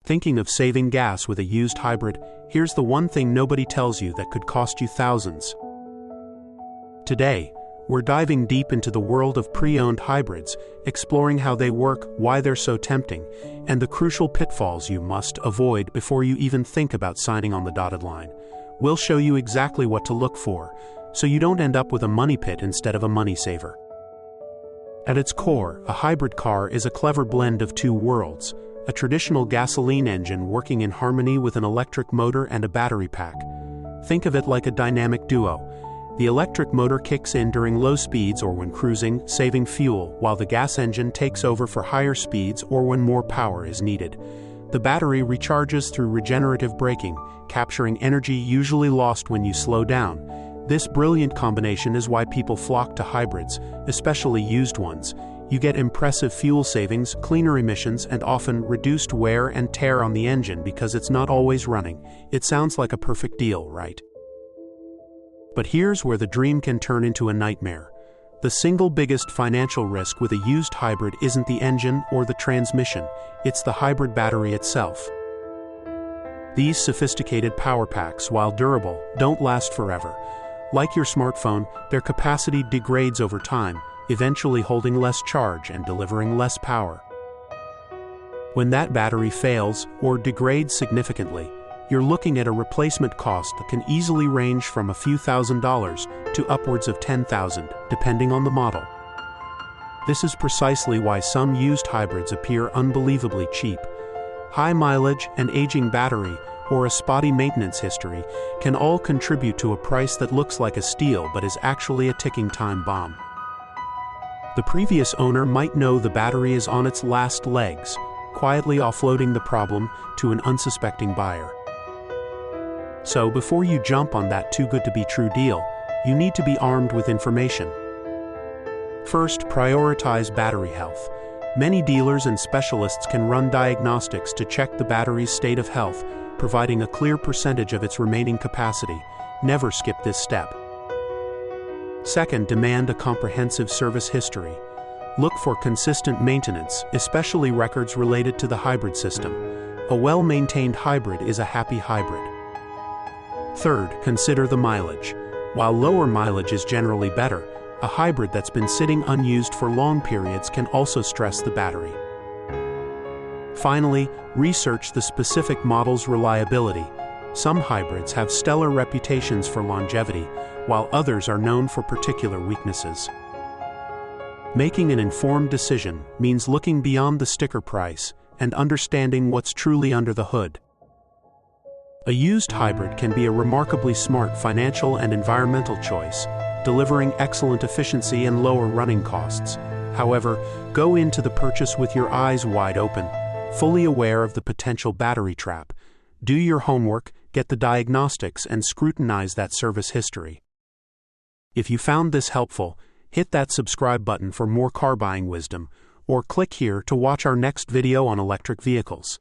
Thinking of saving gas with a used hybrid? Here's the one thing nobody tells you that could cost you thousands. Today, we're diving deep into the world of pre-owned hybrids, exploring how they work, why they're so tempting, and the crucial pitfalls you must avoid before you even think about signing on the dotted line. We'll show you exactly what to look for, so you don't end up with a money pit instead of a money saver. At its core, a hybrid car is a clever blend of two worlds: a traditional gasoline engine working in harmony with an electric motor and a battery pack. Think of it like a dynamic duo. The electric motor kicks in during low speeds or when cruising, saving fuel, while the gas engine takes over for higher speeds or when more power is needed. The battery recharges through regenerative braking, capturing energy usually lost when you slow down. This brilliant combination is why people flock to hybrids, especially used ones. You get impressive fuel savings, cleaner emissions, and often reduced wear and tear on the engine because it's not always running. It sounds like a perfect deal, right? But here's where the dream can turn into a nightmare. The single biggest financial risk with a used hybrid isn't the engine or the transmission, it's the hybrid battery itself. These sophisticated power packs, while durable, don't last forever. Like your smartphone, their capacity degrades over time, eventually holding less charge and delivering less power. When that battery fails or degrades significantly, you're looking at a replacement cost that can easily range from a few $1,000s to upwards of $10,000, depending on the model. This is precisely why some used hybrids appear unbelievably cheap. High mileage, an aging battery, or a spotty maintenance history can all contribute to a price that looks like a steal but is actually a ticking time bomb. The previous owner might know the battery is on its last legs, quietly offloading the problem to an unsuspecting buyer. So before you jump on that too-good-to-be-true deal, you need to be armed with information. First, prioritize battery health. Many dealers and specialists can run diagnostics to check the battery's state of health, providing a clear percentage of its remaining capacity. Never skip this step. Second, demand a comprehensive service history. Look for consistent maintenance, especially records related to the hybrid system. A well-maintained hybrid is a happy hybrid. Third, consider the mileage. While lower mileage is generally better, a hybrid that's been sitting unused for long periods can also stress the battery. Finally, research the specific model's reliability. Some hybrids have stellar reputations for longevity, while others are known for particular weaknesses. Making an informed decision means looking beyond the sticker price and understanding what's truly under the hood. A used hybrid can be a remarkably smart financial and environmental choice, delivering excellent efficiency and lower running costs. However, go into the purchase with your eyes wide open, fully aware of the potential battery trap. Do your homework, get the diagnostics, and scrutinize that service history. If you found this helpful, hit that subscribe button for more car buying wisdom, or click here to watch our next video on electric vehicles.